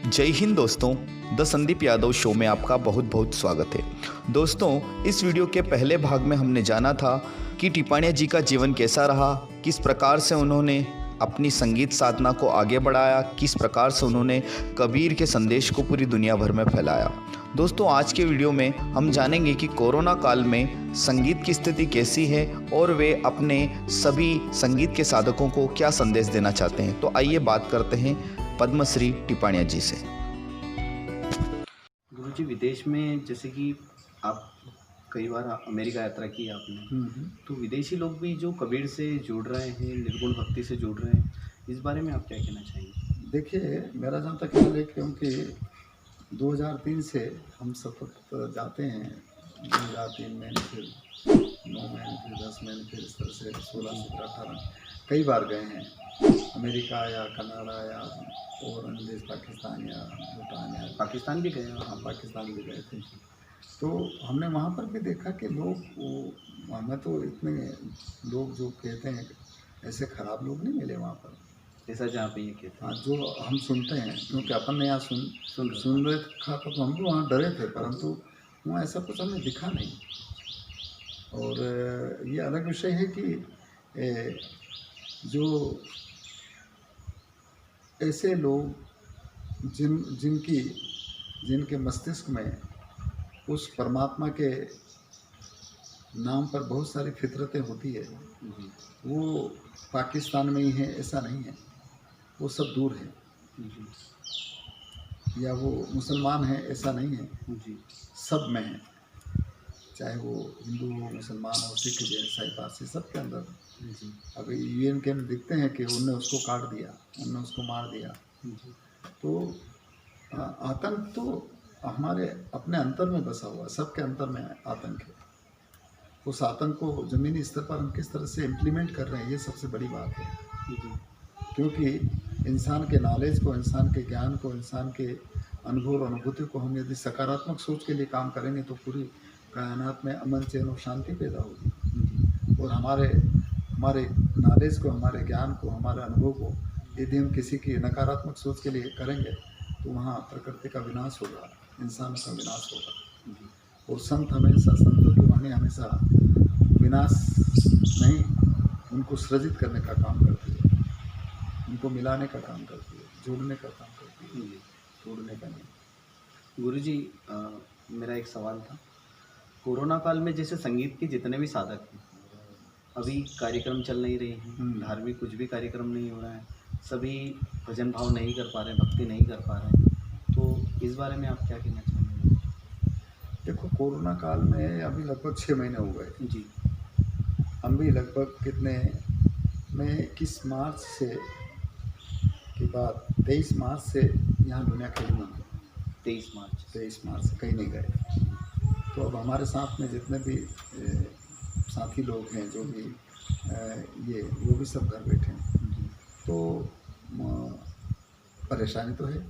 जय हिंद दोस्तों। The Sandeep Yadav show में आपका बहुत बहुत स्वागत है। दोस्तों, इस वीडियो के पहले भाग में हमने जाना था कि टिपाणिया जी का जीवन कैसा रहा, किस प्रकार से उन्होंने अपनी संगीत साधना को आगे बढ़ाया, किस प्रकार से उन्होंने कबीर के संदेश को पूरी दुनिया भर में फैलाया। दोस्तों, आज के वीडियो में हम जानेंगे कि कोरोना काल में संगीत की स्थिति कैसी है और वे अपने सभी संगीत के साधकों को क्या संदेश देना चाहते हैं। तो आइए बात करते हैं पद्मश्री टिपाणिया जी से। गुरुजी, विदेश में जैसे कि आप कई बार अमेरिका यात्रा की आपने, तो विदेशी लोग भी जो कबीर से जुड़ रहे हैं, निर्गुण भक्ति से जुड़ रहे हैं, इस बारे में आप क्या कहना चाहेंगे? देखिए, मेरा जहाँ तक ख्याल है, क्योंकि 2003 से हम सतत जाते हैं, 2003 में, फिर 9 महीने, फिर 10 महीने, फिर इस तरह से 16, 17, 18 कई बार गए हैं। अमेरिका या कनाडा या और अन्य देश, पाकिस्तान या भूटान या पाकिस्तान भी गए? हाँ, पाकिस्तान भी गए थे। तो हमने वहाँ पर भी देखा कि लोग हमें तो इतने लोग जो कहते हैं ऐसे ख़राब लोग नहीं मिले वहाँ पर, जैसा जहाँ पे ये कहते हैं। जो हम सुनते हैं, क्योंकि अपन ने यहाँ सुन रहे था, तो हम भी वहाँ डरे थे, परंतु वहाँ ऐसा कुछ हमें दिखा नहीं। और ये अलग विषय है कि जो ऐसे लोग जिनके मस्तिष्क में उस परमात्मा के नाम पर बहुत सारी फितरतें होती है, वो पाकिस्तान में ही है ऐसा नहीं है, वो सब दूर है। या वो मुसलमान है ऐसा नहीं है, सब में है, चाहे वो हिंदू हो, मुसलमान हो, सिख, जैन, ईसाई, पारसी, सब के अंदर। अभी यूएन के में दिखते हैं कि उनने उसको काट दिया, उनने उसको मार दिया। तो आतंक तो हमारे अपने अंतर में बसा हुआ, सबके अंतर में आतंक है। उस आतंक को ज़मीनी स्तर पर हम किस तरह से इम्प्लीमेंट कर रहे हैं, ये सबसे बड़ी बात है। क्योंकि इंसान के नॉलेज को, इंसान के ज्ञान को, इंसान के अनुभव और अनुभूति को हम यदि सकारात्मक सोच के लिए काम करेंगे तो पूरी कायनात में अमन, चैन और शांति पैदा होगी। और हमारे नॉलेज को, हमारे ज्ञान को, हमारे अनुभव को यदि हम किसी की नकारात्मक सोच के लिए करेंगे तो वहाँ प्रकृति का विनाश होगा, इंसानों का विनाश होगा। और संतों की वाणी हमेशा विनाश नहीं, उनको सृजित करने का काम करती है, उनको मिलाने का काम करती है, जोड़ने का काम करती है, तोड़ने का नहीं। गुरुजी, मेरा एक सवाल था। कोरोना काल में जैसे संगीत के जितने भी साधक हैं, अभी कार्यक्रम चल नहीं रहे हैं, धार्मिक कुछ भी कार्यक्रम नहीं हो रहा है, सभी भजन भाव नहीं कर पा रहे हैं, भक्ति नहीं कर पा रहे हैं, तो इस बारे में आप क्या कहना चाहेंगे? देखो, कोरोना काल में अभी लगभग 6 महीने हो गए जी। हम भी लगभग कितने में 21 मार्च से के बाद 23 मार्च से यहाँ दुनिया खेली नहीं। 23 मार्च से कहीं नहीं गए। तो अब हमारे साथ में जितने भी साथी लोग हैं, जो भी वो भी सब घर बैठे हैं। तो परेशानी तो है,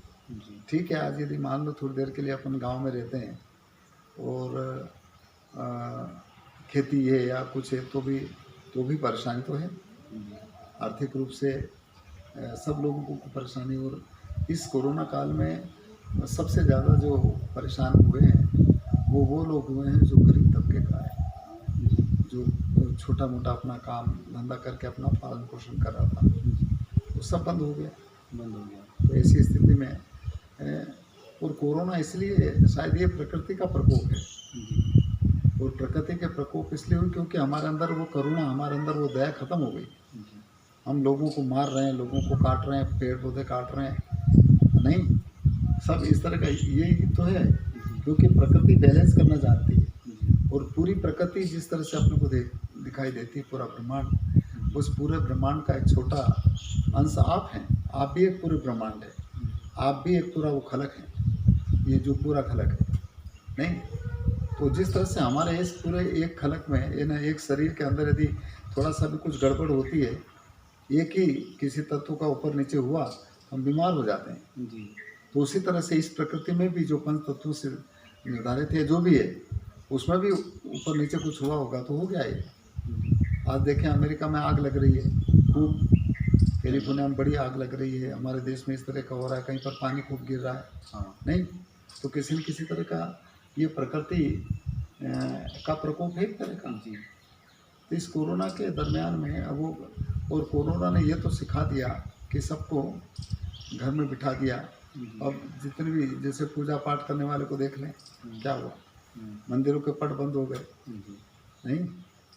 ठीक है। आज यदि मान लो थोड़ी देर के लिए अपन गांव में रहते हैं और खेती है या कुछ है, तो भी परेशानी तो है। आर्थिक रूप से सब लोगों को परेशानी। और इस कोरोना काल में सबसे ज़्यादा जो परेशान हुए हैं वो लोग हुए हैं जो गरीब तबके का है, जो छोटा मोटा अपना काम धंधा करके अपना पालन पोषण कर रहा था, वो सब बंद हो गया। तो ऐसी स्थिति में और कोरोना इसलिए, शायद ये प्रकृति का प्रकोप है। और प्रकृति के प्रकोप इसलिए हुई क्योंकि हमारे अंदर वो करुणा, हमारे अंदर वो दया खत्म हो गई। हम लोगों को मार रहे हैं, लोगों को काट रहे हैं, पेड़ पौधे काट रहे हैं, नहीं, सब इस तरह का यही तो है। क्योंकि प्रकृति बैलेंस करना चाहती है, और पूरी प्रकृति जिस तरह से अपने को दिखाई देती है, पूरा ब्रह्मांड, उस पूरे ब्रह्मांड का एक छोटा अंश आप हैं। आप भी एक पूरे ब्रह्मांड है, आप भी एक पूरा वो खलक है, ये जो पूरा खलक है, नहीं। तो जिस तरह से हमारे इस पूरे एक खलक में, एक शरीर के अंदर यदि थोड़ा सा भी कुछ गड़बड़ होती है, एक ही किसी तत्व का ऊपर नीचे हुआ, हम बीमार हो जाते हैं जी। तो उसी तरह से इस प्रकृति में भी जो 5 तत्वों से निर्धारित है, जो भी है, उसमें भी ऊपर नीचे कुछ हुआ होगा तो हो गया है। आज देखें, अमेरिका में आग लग रही है खूब, कैलिफोर्निया में बड़ी आग लग रही है, हमारे देश में इस तरह का हो रहा है, कहीं पर पानी खूब गिर रहा है। हाँ नहीं, तो किसी न किसी तरह का ये प्रकृति का प्रकोप है एक तरह का। जी तो इस कोरोना के दरमियान में अब वो, और कोरोना ने ये तो सिखा दिया कि सबको घर में बिठा दिया। अब जितने भी जैसे पूजा पाठ करने वाले को देख लें, क्या हुआ, मंदिरों के पट बंद हो गए। नहीं,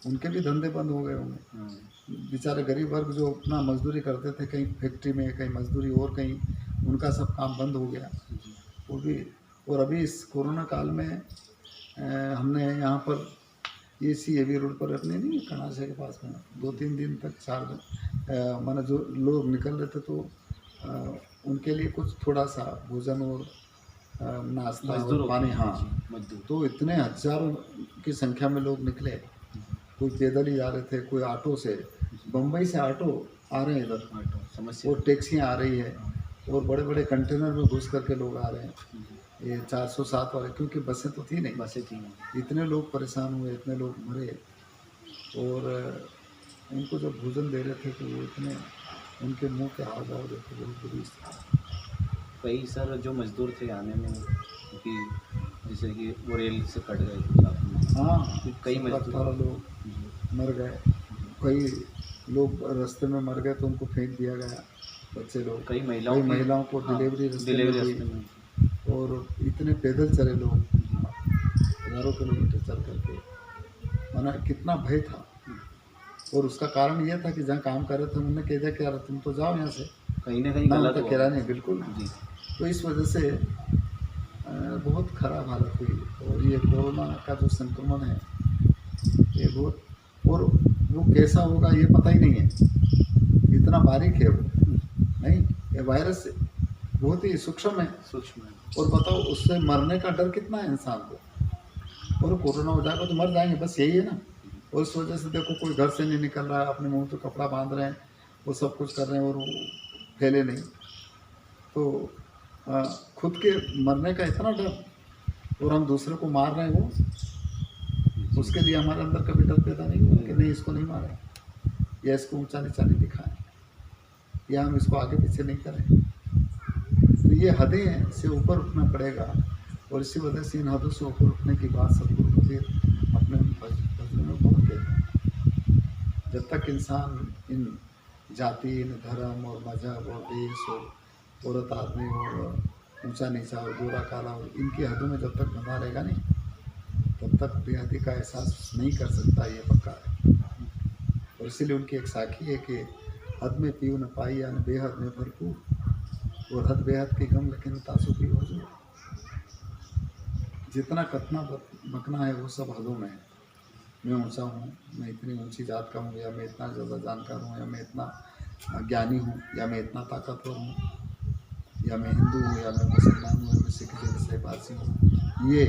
उनके भी धंधे बंद हो गए होंगे। बेचारे गरीब वर्ग जो अपना मजदूरी करते थे, कहीं फैक्ट्री में, कहीं मजदूरी और कहीं, उनका सब काम बंद हो गया वो भी। और अभी इस कोरोना काल में हमने यहाँ पर एवी रोड पर अपने नहीं कनासे के पास में 2-3 दिन तक 4 दिन माना जो लोग निकल रहे थे तो उनके लिए कुछ थोड़ा सा भोजन और नाश्ता और पानी, हाँ, मजदूर तो इतने हजारों की संख्या में लोग निकले। कोई पैदल ही जा रहे थे, कोई ऑटो से, बम्बई से ऑटो आ रहे हैं इधर, समस्या और टैक्सियाँ आ रही है, और बड़े बड़े कंटेनर में घुस करके लोग आ रहे हैं, ये 407 वाले, क्योंकि बसें तो थी नहीं। बसें थी। इतने लोग परेशान हुए, इतने लोग मरे, और उनको जब भोजन दे रहे थे तो वो इतने, उनके मुंह के हाव भाव देखो, बहुत बुरी स्थिति। कई सर जो मजदूर थे आने में, क्योंकि जैसे कि वो रेल से कट गए थे काफ़ी। हाँ, कई 18 लोग मर गए, कई लोग रास्ते में मर गए तो उनको फेंक दिया गया, बच्चे लोग, कई महिलाओं को डिलीवरी रास्ते में हुई, और इतने पैदल चले लोग हज़ारों किलोमीटर चल करके, माना कितना भय था। और उसका कारण ये था कि जहाँ काम कर रहे थे उन्होंने कह दिया कि यार तुम तो जाओ यहाँ से, कहीं ना कहीं गलत कह रहा नहीं, बिल्कुल। जी तो इस वजह से बहुत ख़राब हालत हुई। और ये कोरोना का जो संक्रमण है ये बहुत, और वो कैसा होगा ये पता ही नहीं है, इतना बारीक है वो। नहीं, ये वायरस बहुत ही सूक्ष्म है, और बताओ उससे मरने का डर कितना है इंसान को, और कोरोना हो जाएगा तो मर जाएंगे, बस यही है ना। और इस वजह से देखो कोई घर से नहीं निकल रहा है, अपने मुंह पे कपड़ा बांध रहे हैं, वो सब कुछ कर रहे हैं, और वो फैले नहीं। तो खुद के मरने का इतना डर, और हम दूसरे को मार रहे हैं, वो उसके लिए हमारे अंदर कभी डर पैदा नहीं हुआ कि नहीं इसको नहीं मारें, या इसको ऊंचा नीचा नहीं दिखाएं, या हम इसको आगे पीछे नहीं करें। तो ये हदें से ऊपर उठना पड़ेगा, और इसी वजह से इन हदों से ऊपर उठने की बात सदगुरु कबीर अपने भजनों में बहुत कहते हैं। जब तक इंसान इन जाति, इन धर्म और मजहब और देश और औरत आदमी और ऊंचा नीचा और गोरा काला और इनकी हदों में जब तक बंधा रहेगा नहीं, तब तक बेहदी का एहसास नहीं कर सकता, ये पक्का है। और इसीलिए उनकी एक साखी है कि हद में पीऊ न पाई या न बेहद में भरपूर, और हद बेहद की गम लेकिन तासु की हजूर। जितना कतना बकना है वो सब हदों में है। मैं ऊंचा हूँ, मैं इतनी ऊंची जात का हूँ, या मैं इतना ज़्यादा जानकार हूँ, या मैं इतना ज्ञानी हूँ, या मैं इतना ताकतवर हूँ, या मैं हिंदू हूँ, या मैं मुसलमान हूँ, या मैं सिख जैसे पारसी हूँ। ये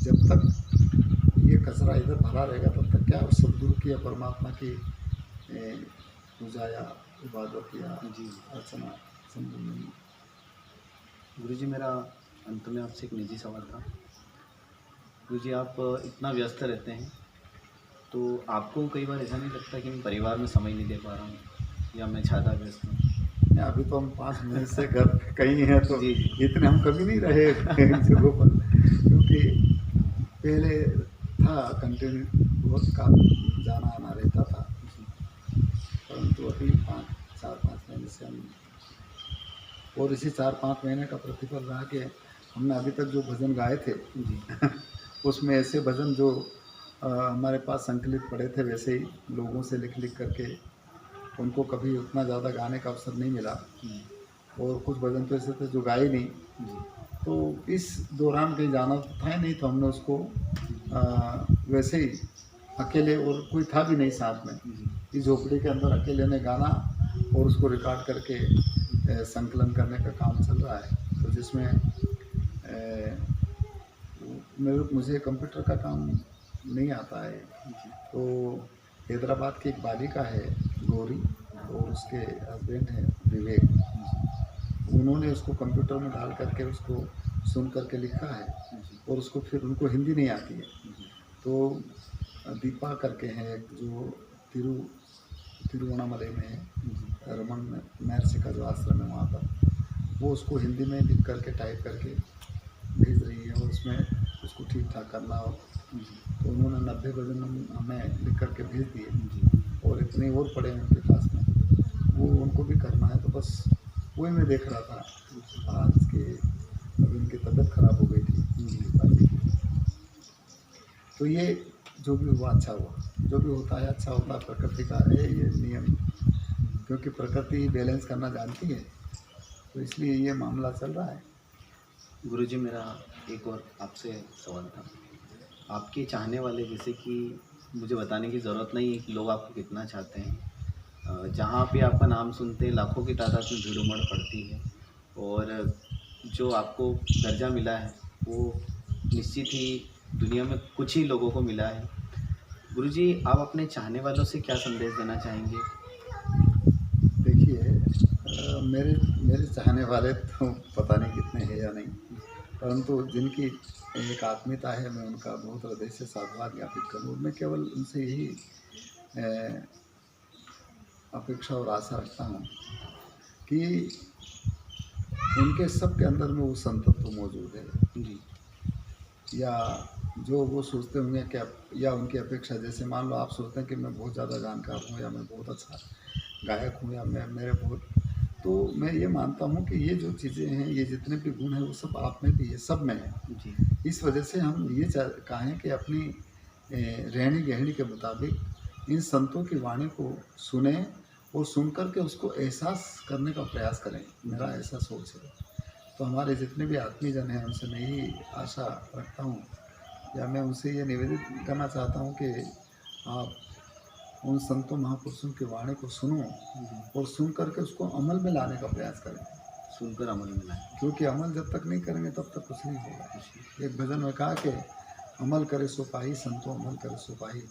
जब तक ये कचरा इधर भरा रहेगा तब तक क्या सदगुरु की या परमात्मा की पूजा या इबादत या अर्चना संभव नहीं। गुरु जी, मेरा अंत में आपसे एक निजी सवाल था। गुरु जी, आप इतना व्यस्त रहते हैं तो आपको कई बार ऐसा नहीं लगता कि मैं परिवार में समय नहीं दे पा रहा हूँ, या मैं ज़्यादा व्यस्त हूँ? अभी तो हम 5 महीने से घर कहीं हैं, तो इतने हम कभी नहीं रहे इन जगहों पर, क्योंकि पहले था कंटिन्यू बहुत काम जाना आना रहता था, परंतु अभी 4-5 महीने से हम, और इसी 4-5 महीने का प्रतिफल रहा कि हमने अभी तक जो भजन गाए थे उसमें ऐसे भजन जो हमारे पास संकलित पड़े थे वैसे ही लोगों से लिख लिख करके, उनको कभी उतना ज़्यादा गाने का अवसर नहीं मिला, और कुछ भजन तो ऐसे थे जो गाए नहीं। तो इस दौरान कहीं जाना तो था ही नहीं, तो हमने उसको वैसे ही अकेले, और कोई था भी नहीं साथ में, इस झोपड़ी के अंदर अकेले ने गाना और उसको रिकॉर्ड करके संकलन करने का काम चल रहा है। तो जिसमें मुझे कंप्यूटर का काम नहीं आता है, तो हैदराबाद की एक बालिका है गौरी, और उसके हस्बैंड हैं विवेक, उन्होंने उसको कंप्यूटर में डाल करके उसको सुन करके लिखा है, और उसको फिर उनको हिंदी नहीं आती है, तो दीपा करके हैं जो तिरुवണ്ണामलई में है, रमन महर्षि का जो आश्रम है वहाँ पर, वो उसको हिंदी में लिख करके टाइप करके भेज रही है, और उसमें उसको ठीक ठाक करना हो। तो उन्होंने 90 भजन हमें लिख करके भेज दिए, और इतने और पड़े हैं उनके पास में, वो उनको भी करना है। तो बस वही मैं देख रहा था आज के, अभी उनकी तबीयत खराब हो गई थी पिताजी की। तो ये जो भी हुआ अच्छा हुआ, जो भी होता है अच्छा होता है, प्रकृति का है ये नियम, क्योंकि प्रकृति बैलेंस करना जानती है, तो इसलिए ये मामला चल रहा है। गुरुजी, मेरा एक और आपसे सवाल था। आपके चाहने वाले, जैसे कि मुझे बताने की ज़रूरत नहीं है कि लोग आपको कितना चाहते हैं, जहाँ पे आपका नाम सुनते हैं लाखों की तादाद में भीड़ उमड़ पड़ती है, और जो आपको दर्जा मिला है वो निश्चित ही दुनिया में कुछ ही लोगों को मिला है। गुरुजी, आप अपने चाहने वालों से क्या संदेश देना चाहेंगे? देखिए, मेरे मेरे चाहने वाले तो पता नहीं कितने हैं या नहीं, परंतु जिनकी एक आत्मीयता है, मैं उनका बहुत हृदय से साधुवाद ज्ञापित करूँ। मैं केवल उनसे यही अ, अपेक्षा और आशा रखता हूँ कि उनके सबके अंदर में वो संतत्व मौजूद है, जी। या जो वो सोचते होंगे कि या उनकी अपेक्षा, जैसे मान लो आप सोचते हैं कि मैं बहुत ज़्यादा जानकार हूँ, या मैं बहुत अच्छा गायक हूँ, या मैं मेरे बहुत, तो मैं ये मानता हूँ कि ये जो चीज़ें हैं, ये जितने भी गुण हैं, वो सब आप में भी है, सब में है। जी। इस वजह से हम ये कहें कि अपनी रहनी गहनी के मुताबिक इन संतों की वाणी को सुने, और सुन कर के उसको एहसास करने का प्रयास करें, मेरा ऐसा सोच है। तो हमारे जितने भी आत्मीयजन हैं, उनसे मैं यही आशा रखता हूँ, या मैं उनसे ये निवेदित करना चाहता हूँ कि आप उन संतों महापुरुषों की वाणी को सुनो, और सुन करके उसको अमल में लाने का प्रयास करें, सुनकर अमल में लाएं। क्योंकि अमल जब तक नहीं करेंगे तब तक कुछ नहीं होगा। एक भजन में कहा कि अमल करे सो पाही, संतो अमल करे सो पाही,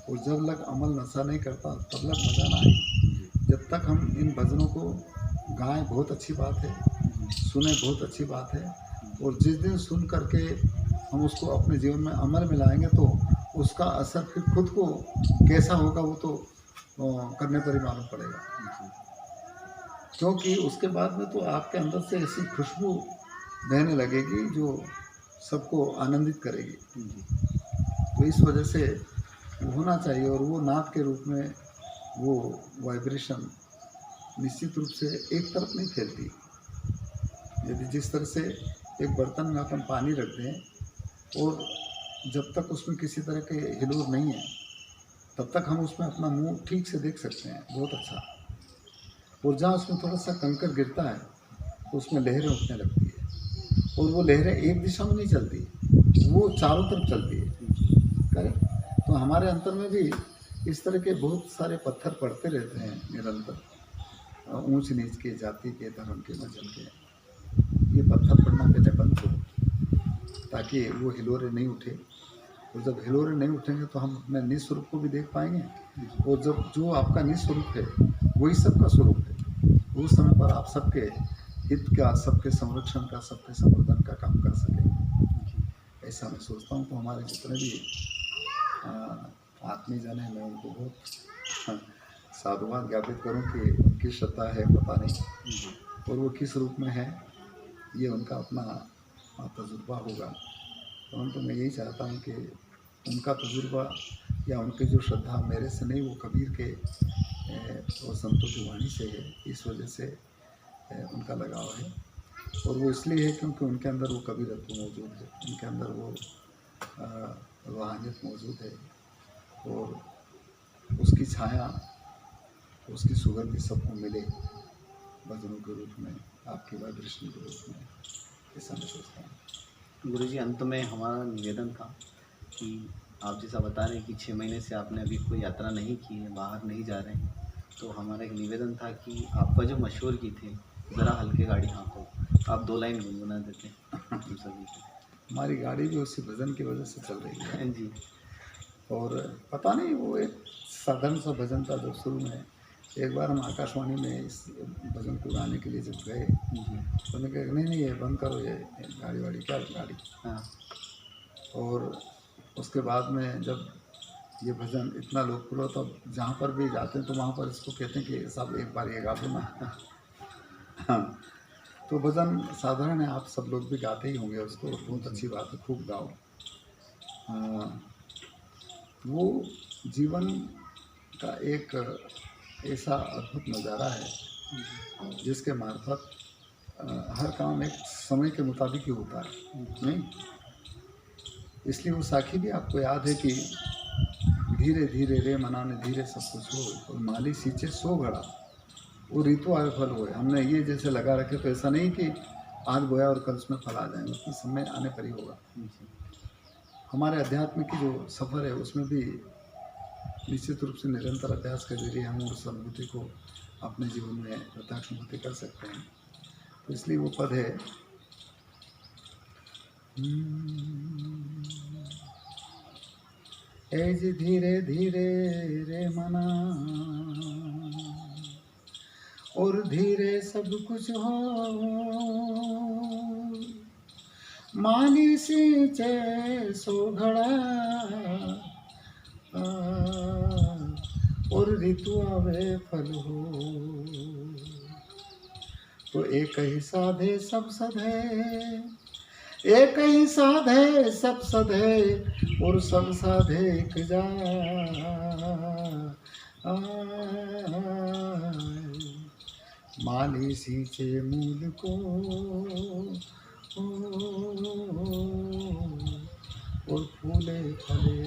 और जब लग अमल नशा नहीं करता तब लग मजा ना आई। जब तक हम इन भजनों को गाएं बहुत अच्छी बात है, सुने बहुत अच्छी बात है, और जिस दिन सुन करके हम उसको अपने जीवन में अमल में लाएंगे तो उसका असर फिर खुद को कैसा होगा वो तो करने पर ही मालूम पड़ेगा, क्योंकि उसके बाद में तो आपके अंदर से ऐसी खुशबू बहने लगेगी जो सबको आनंदित करेगी। तो इस वजह से वो होना चाहिए, और वो नाद के रूप में वो वाइब्रेशन निश्चित रूप से एक तरफ नहीं फैलती। यदि जिस तरह से एक बर्तन में अपन पानी रख दें, और जब तक उसमें किसी तरह के हिलोर नहीं है, तब तक हम उसमें अपना मुंह ठीक से देख सकते हैं, बहुत अच्छा। और जहाँ उसमें थोड़ा सा कंकर गिरता है तो उसमें लहरें उठने लगती है, और वो लहरें एक दिशा में नहीं चलती, वो चारों तरफ चलती है। करें तो हमारे अंतर में भी इस तरह के बहुत सारे पत्थर पड़ते रहते हैं निरंतर, ऊंच नीच के, जाति के, धर्म के, मजहब के। ये पत्थर पड़ना पहले बंद हो, ताकि वो हिलोरे नहीं उठे, और जब हिलोरे नहीं उठेंगे तो हम अपने निस्वरूप को भी देख पाएंगे, और जब जो आपका निस्वरूप है वही सबका स्वरूप है, उस समय पर आप सबके हित का, सबके संरक्षण का, सबके संवर्धन का काम कर सकेंगे, ऐसा मैं सोचता हूँ। तो हमारे जितने भी आत्मीयजन हैं, मैं उनको बहुत साधुवाद ज्ञापित करूँ कि उनकी श्रद्धा है, पता नहीं, और वो किस रूप में है ये उनका अपना तजुर्बा होगा, परंतु मैं यही चाहता हूँ कि उनका तजुर्बा या उनकी जो श्रद्धा मेरे से नहीं, वो कबीर के और संतों की वाणी से है। इस वजह से उनका लगाव है, और वो इसलिए है क्योंकि उनके अंदर वो कबीरत्व मौजूद है, उनके अंदर वो रूहानियत मौजूद है, और उसकी छाया, उसकी सुगंध सबको मिले भजनों के रूप में, आपकी वाइब्रेशन के रूप में, ऐसा मैं सोचता हूँ। गुरुजी, अंत में हमारा निवेदन था कि आप जैसा बता रहे हैं कि 6 महीने से आपने अभी कोई यात्रा नहीं की है, बाहर नहीं जा रहे हैं, तो हमारा एक निवेदन था कि आपका जो मशहूर गीत है ज़रा हल्के गाड़ी हाँको, आप 2 लाइन गुनगुना देते हम सभी को। हमारी गाड़ी भी उसी भजन की वजह से चल रही है जी। और पता नहीं, वो एक साधारण सा भजन था जो शुरू में, एक बार हम आकाशवाणी में इस भजन को गाने के लिए जब गए तो मैंने कहा नहीं ये बंद करो, ये गाड़ी वाड़ी क्या गाड़ी। हाँ। और उसके बाद में जब ये भजन इतना लोकप्रिय, तो जहाँ पर भी जाते हैं तो वहाँ पर इसको कहते हैं कि सब एक बार ये गा दो ना। हाँ, तो भजन साधारण है, आप सब लोग भी गाते ही होंगे उसको, बहुत अच्छी बात है, खूब गाओ। वो जीवन का एक ऐसा अद्भुत नज़ारा है जिसके मार्फत हर काम एक समय के मुताबिक ही होता है, नहीं? इसलिए वो साखी भी आपको याद है कि धीरे धीरे रे मनाने धीरे सब कुछ हो, और माली सींचे सो घड़ा, वो ऋतु आए फल हुए। हमने ये जैसे लगा रखे, तो ऐसा नहीं कि आज बोया और कल उसमें फल आ जाएंगे, उसमें समय आने पर ही होगा। हमारे अध्यात्म की जो सफ़र है उसमें भी निश्चित रूप से निरंतर अभ्यास के जरिए हम उस अनुभूति को अपने जीवन में प्रत्यक्ष अनुभूति कर सकते हैं। तो इसलिए वो पद है, ऐज धीरे धीरे रे मना और धीरे सब कुछ हो, माली सींचे सो घड़ा और ऋतु आवे फल हो। तो एक ही साधे सब सधे, एक ही साधे सब सधे और सब साधे एक जा। माली सींचे मूल को और फूले फले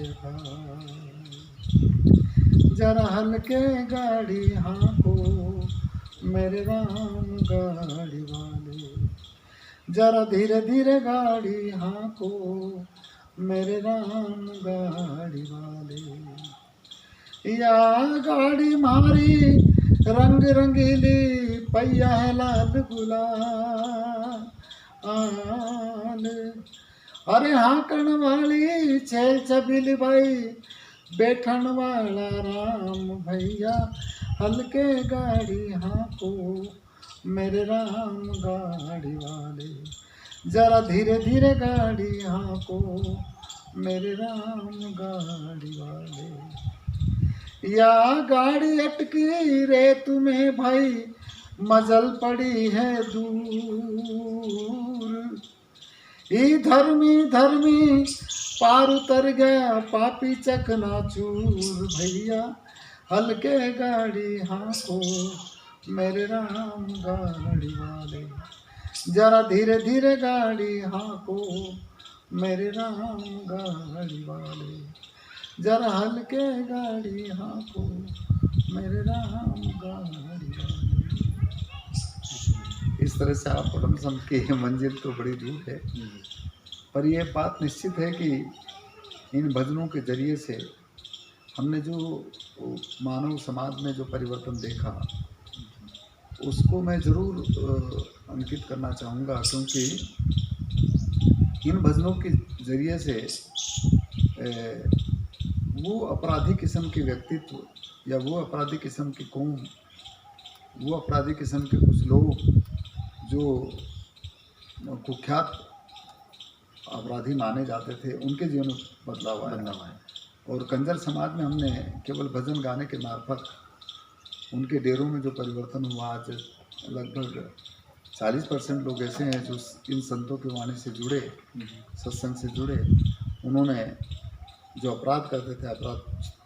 जरा हल्के गाड़ी हाँको मेरे राम गाड़ी वाले, जरा धीरे धीरे गाड़ी हाँको मेरे राम गाड़ी वाले। या गाड़ी मारी रंग रंगीली पहिया है लाल गुलाल, अरे हाँकण वाली छेल छबीली भाई बैठन वाला राम भैया, हल्के गाड़ी हाँको मेरे राम गाड़ी वाले, जरा धीरे धीरे गाड़ी हाँको मेरे राम गाड़ी वाले। या गाड़ी अटकी रे तुम्हें भाई मजल पड़ी है दूर, ई धर्मी धर्मी पार उतर गया पापी चकनाचूर भैया, हल्के गाड़ी हाँको मेरे राम गाड़ी वाले, जरा धीरे धीरे गाड़ी हाँको मेरे राम गाड़ी वाले, जरा हल्के गाड़ी हाँको मेरे राम गाड़ी वाले। इस तरह से आप परम संत की मंजिल तो बड़ी दूर है, पर यह बात निश्चित है कि इन भजनों के जरिए से हमने जो मानव समाज में जो परिवर्तन देखा उसको मैं ज़रूर अंकित करना चाहूँगा, क्योंकि इन भजनों के जरिए से वो अपराधी किस्म के व्यक्तित्व या वो अपराधी किस्म की कौम, वो अपराधी किस्म के कुछ लोग जो कुख्यात अपराधी माने जाते थे, उनके जीवन में बदलाव आया। और कंजर समाज में हमने केवल भजन गाने के मार्फत उनके डेरों में जो परिवर्तन हुआ, आज लगभग 40% लोग ऐसे हैं जो इन संतों की वाणी से जुड़े, सत्संग से जुड़े। उन्होंने जो अपराध करते थे अपराध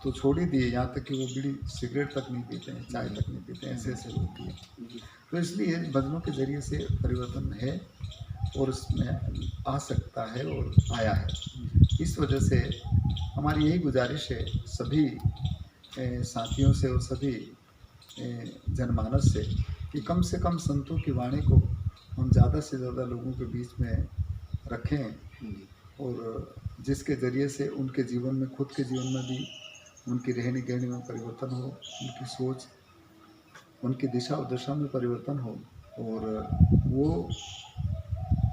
तो छोड़ ही दिए, यहाँ तक कि वो बीड़ी सिगरेट तक नहीं पीते हैं, चाय तक नहीं पीते हैं, ऐसे ऐसे लोग किए। तो इसलिए भजनों के जरिए से परिवर्तन है और इसमें आ सकता है और आया है। इस वजह से हमारी यही गुजारिश है सभी साथियों से और सभी जनमानस से कि कम से कम संतों की वाणी को हम ज़्यादा से ज़्यादा लोगों के बीच में रखें, और जिसके ज़रिए से उनके जीवन में, खुद के जीवन में भी उनकी रहनी गहनी में परिवर्तन हो, उनकी सोच, उनकी दिशा और दशा में परिवर्तन हो, और वो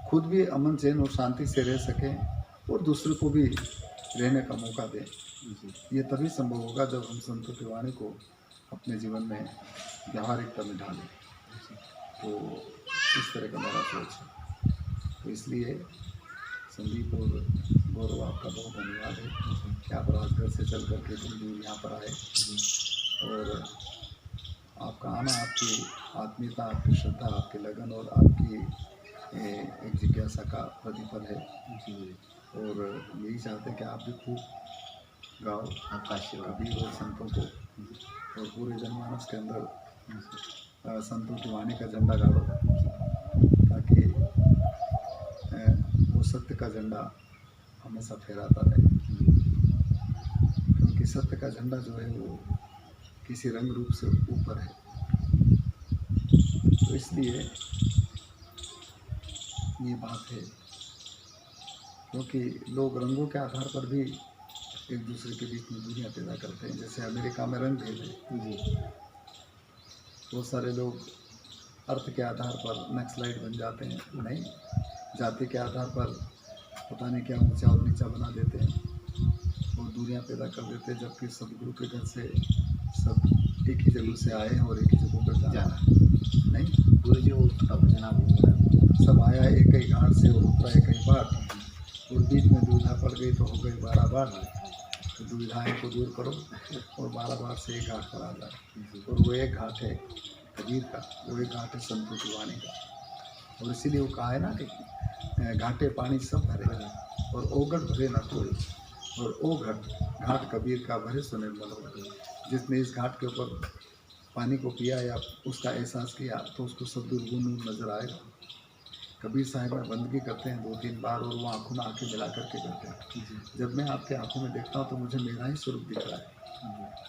खुद भी अमन चैन और शांति से रह सकें और दूसरे को भी रहने का मौका दें। ये तभी संभव होगा जब हम संतों की वाणी को अपने जीवन में व्यावहारिकता में ढालें। तो इस तरह का मेरा सोच है। तो इसलिए संदीप और गौरव आपका बहुत धन्यवाद है कि आप राजगढ़ से चल करके इतनी दूर यहाँ पर आए, और आपका आना आपकी आत्मीयता, आपकी श्रद्धा, आपकी लगन और आपकी एक जिज्ञासा का प्रतिफल है। जी, और यही चाहते हैं कि आप भी खूब गाओ आपका आशीर्वाद। कबीर और संतों को, और पूरे जनमानस के अंदर संतों की वाणी का झंडा गाड़ो, ताकि वो सत्य का झंडा हमेशा फहराता रहे। क्योंकि सत्य का झंडा जो है वो किसी रंग रूप से ऊपर है, तो इसलिए ये बात है। क्योंकि लोग रंगों के आधार पर भी एक दूसरे के बीच में दूरियां पैदा करते हैं। जैसे अमेरिका में रंग भेद है, जी, बहुत सारे लोग अर्थ के आधार पर नक्सलाइट बन जाते हैं, नहीं, जाति के आधार पर पता नहीं क्या ऊंचा और नीचा बना देते हैं और दूरियां पैदा कर देते हैं। जबकि सदगुरु के घर से सब एक ही जगह से आए हैं और एक ही जगह पर जाना है, नहीं। गुरु जी वो भजन आप बोल रहे हैं। सब आया एक ही घाट से और उतरा एक ही बार, और बीच में दुविधा पड़ गई तो हो गई 12 बार। तो दुविधाएं को दूर करो और 12 बार से एक घाट पर आ जाए। और वो एक घाट है कबीर का, वो एक घाट है संतों की वाणी का। और इसीलिए वो कहा है ना कि घाटे पानी सब भरे और ओगट भरे न कोई, और ओ घाट कबीर का भरे सो निर्मल हो। जिसने इस घाट के ऊपर पानी को पिया या उसका एहसास किया तो उसको सब दुर्गुण नजर आएगा। कबीर साहिब में बंदगी करते हैं 2-3 बार, और वो आंखों में आंखें मिला करके करते हैं। जब मैं आपके आंखों में देखता हूँ तो मुझे मेरा ही स्वरूप दिख रहा है,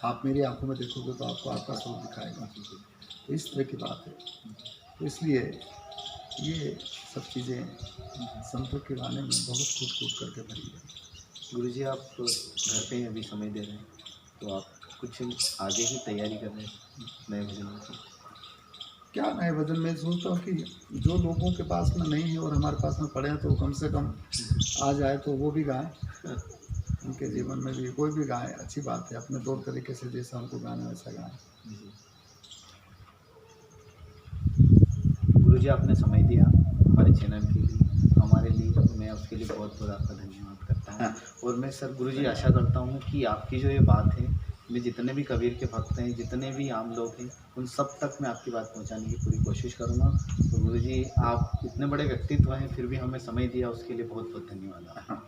आप मेरी आंखों में देखोगे तो आपको आपका स्वरूप दिखाएगा। तो इस तरह की बात है। तो इसलिए ये सब चीज़ें संतों के वाणी में बहुत कूट करके भरी है। गुरु जी आप घर पे अभी समय दे रहे हैं, तो आप कुछ आगे की तैयारी कर रहे हैं नए भजनों की? क्या नए भजन में सोचता हूँ कि जो लोगों के पास में नहीं है और हमारे पास में पड़े हैं तो कम से कम आ जाए तो वो भी गाएं, उनके जीवन में भी कोई भी गाएं, अच्छी बात है। अपने तौर तरीके से जैसा हमको गाना वैसा गाएं। गुरु जी आपने समय दिया हमारे चैनल के लिए, हमारे लिए, मैं उसके लिए बहुत बहुत आपका धन्यवाद करता हूँ। और मैं सर गुरु जी आशा करता हूँ कि आपकी जो ये बात है, मैं जितने भी कबीर के भक्त हैं, जितने भी आम लोग हैं, उन सब तक मैं आपकी बात पहुंचाने की पूरी कोशिश करूंगा। तो गुरु जी आप इतने बड़े व्यक्तित्व हैं, फिर भी हमें समय दिया, उसके लिए बहुत बहुत धन्यवाद।